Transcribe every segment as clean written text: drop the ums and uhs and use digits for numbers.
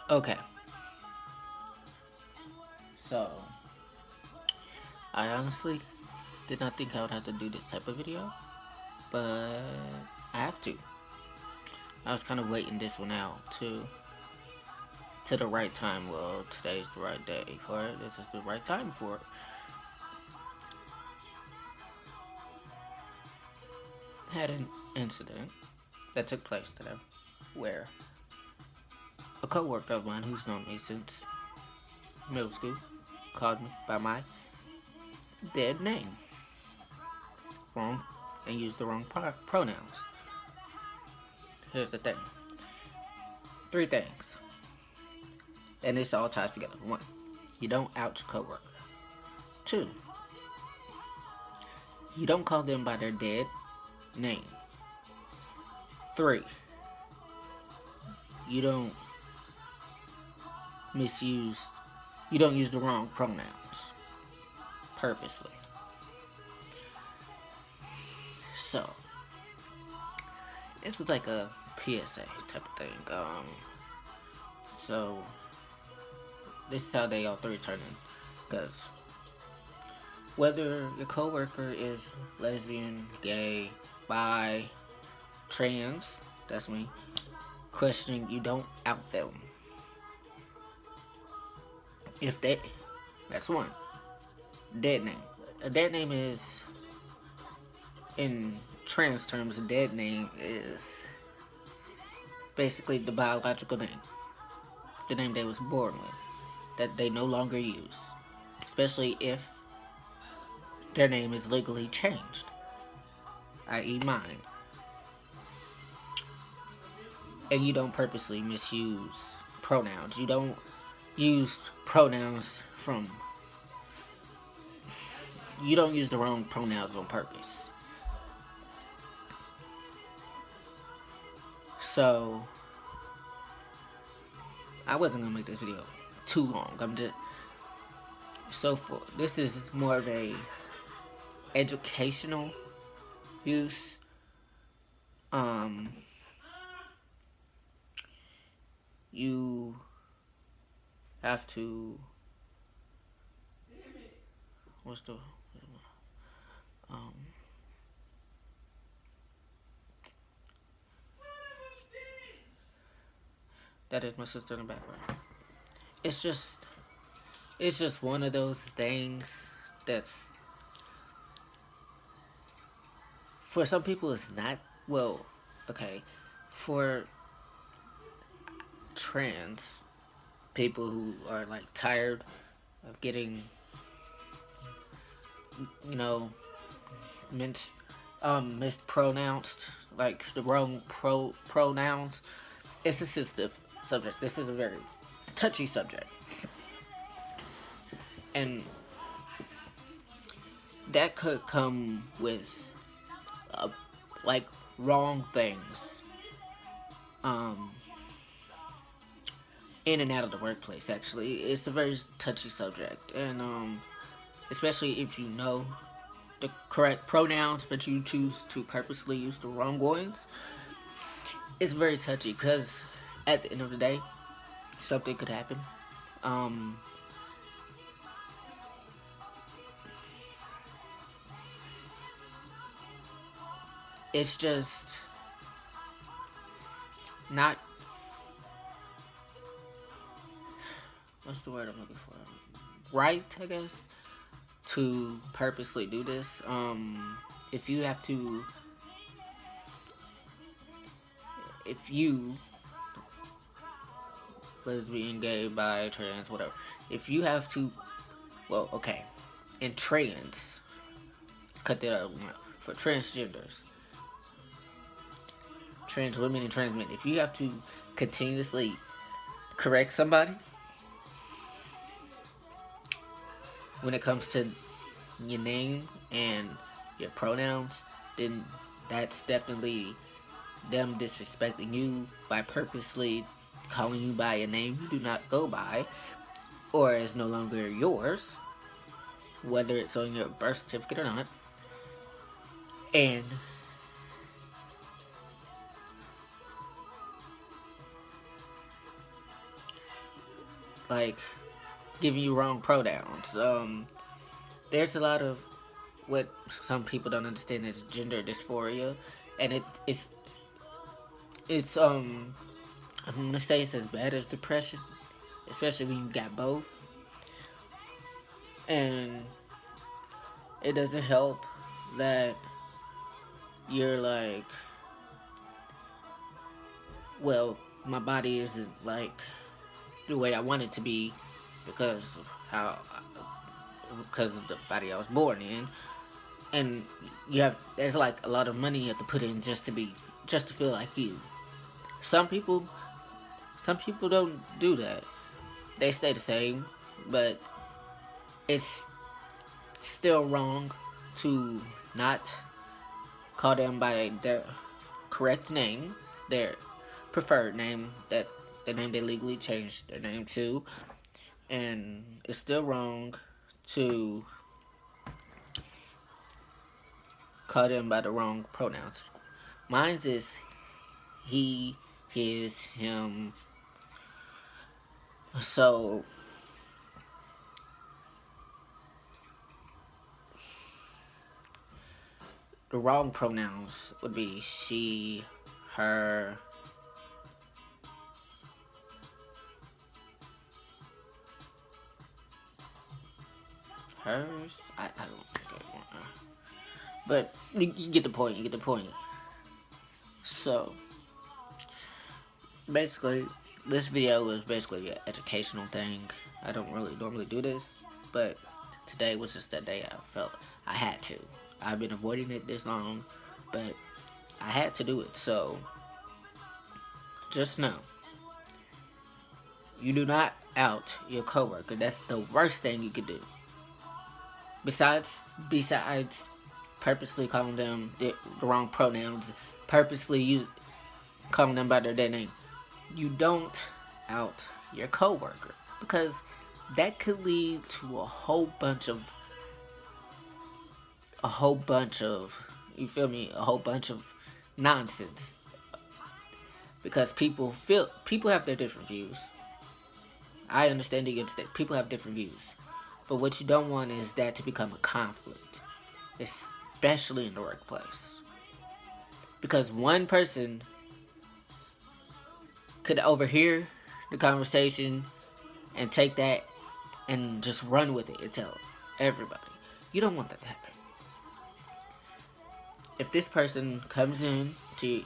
Okay, so I honestly did not think I would have to do this type of video, but I have to. I was kind of waiting this one out to the right time. Well, today's the right day for it. This is the right time for it. Had an incident that took place today where a co-worker of mine who's known me since middle school called me by my dead name wrong and used the wrong pronouns. Here's the thing. 3 things. And this all ties together. 1. You don't out your coworker. 2. You don't call them by their dead name. 3. You don't use the wrong pronouns purposely. So, this is like a PSA type of thing. So this is how they all 3 turn in. Because whether your coworker is lesbian, gay, bi, trans, that's me, questioning, you don't out them. If they, that's 1. Dead name. A dead name is, in trans terms, a dead name is basically the biological name. The name they was born with. That they no longer use. Especially if their name is legally changed. I.e. mine. And you don't purposely misuse pronouns. You don't use pronouns from... You don't use the wrong pronouns on purpose. So, I wasn't gonna make this video too long. This is more of a educational use. You have to, that is my sister in the background. It's just one of those things that's, for some people it's not, well, okay, for trans people who are like tired of getting, mispronounced, like the wrong pronouns. It's a sensitive subject. This is a very touchy subject, and that could come with like wrong things in and out of the workplace. Actually, it's a very touchy subject, and especially if you know the correct pronouns but you choose to purposely use the wrong ones, it's very touchy because at the end of the day something could happen. It's just not, what's the word I'm looking for? Right, I guess, to purposely do this. If you, lesbian, gay, bi, trans, whatever, if you have to Well, okay. And trans, cut that out. For transgenders, trans women and trans men, if you have to continuously correct somebody when it comes to your name and your pronouns, then that's definitely them disrespecting you by purposely calling you by a name you do not go by, or is no longer yours, whether it's on your birth certificate or not. And like giving you wrong pronouns. There's a lot of what some people don't understand is gender dysphoria, and it's I'm gonna say it's as bad as depression, especially when you got both, and it doesn't help that you're like, well, my body isn't like the way I want it to be because of because of the body I was born in, and there's like a lot of money you have to put in just to feel like you. Some people don't do that. They stay the same, but it's still wrong to not call them by their correct name, their preferred name, that the name they legally changed their name to, and it's still wrong to call them by the wrong pronouns. Mine is he, his, him. So the wrong pronouns would be she, her, hers. I don't think I want her. But you get the point. You get the point. So basically, this video was basically an educational thing. I don't really normally do this, but today was just that day I felt I had to. I've been avoiding it this long, but I had to do it. So just know, you do not out your coworker. That's the worst thing you could do. Besides purposely calling them the wrong pronouns, purposely calling them by their dead name, you don't out your coworker, because that could lead to a whole bunch of you feel me, a whole bunch of nonsense, because people have their different views. I understand that people have different views, but what you don't want is that to become a conflict, especially in the workplace, because one person could overhear the conversation and take that and just run with it and tell everybody. You don't want that to happen. If this person comes in to,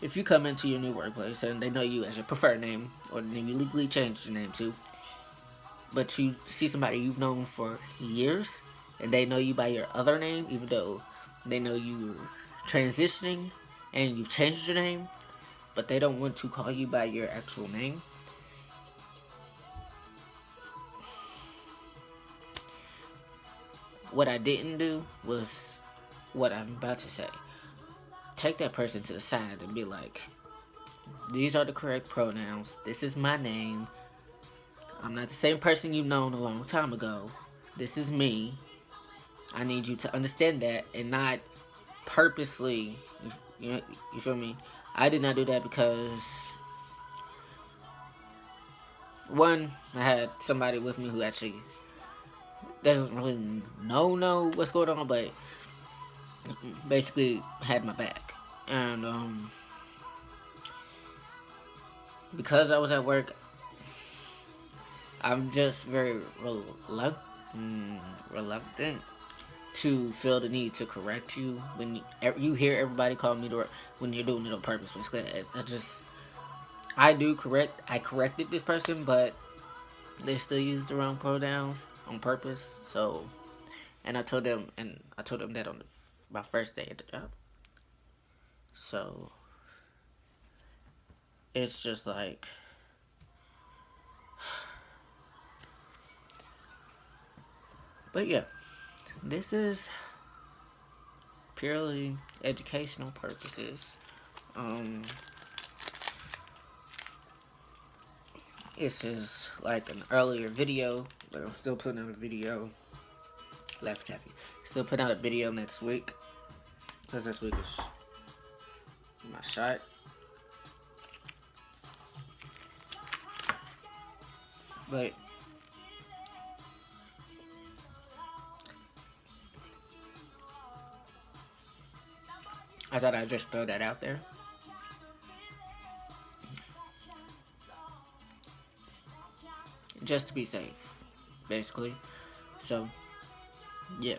if you come into your new workplace and they know you as your preferred name, or the name you legally changed your name to, but you see somebody you've known for years and they know you by your other name, even though they know you're transitioning and you've changed your name, but they don't want to call you by your actual name, what I didn't do was what I'm about to say. Take that person to the side and be like, these are the correct pronouns. This is my name. I'm not the same person you've known a long time ago. This is me. I need you to understand that and not purposely, you feel me? I did not do that because, one, I had somebody with me who actually doesn't really know what's going on, but basically had my back. And because I was at work, I'm just very reluctant to feel the need to correct you when you hear everybody call me when you're doing it on purpose. Basically, I corrected this person, but they still use the wrong pronouns. on purpose. So, and I told them that on my first day at the job. So it's just like, but yeah, this is purely educational purposes. This is like an earlier video, but I'm still putting out a video. Left tapping. Still putting out a video next week, because this week is my shot. But I thought I'd just throw that out there. Just to be safe, basically. So, yeah.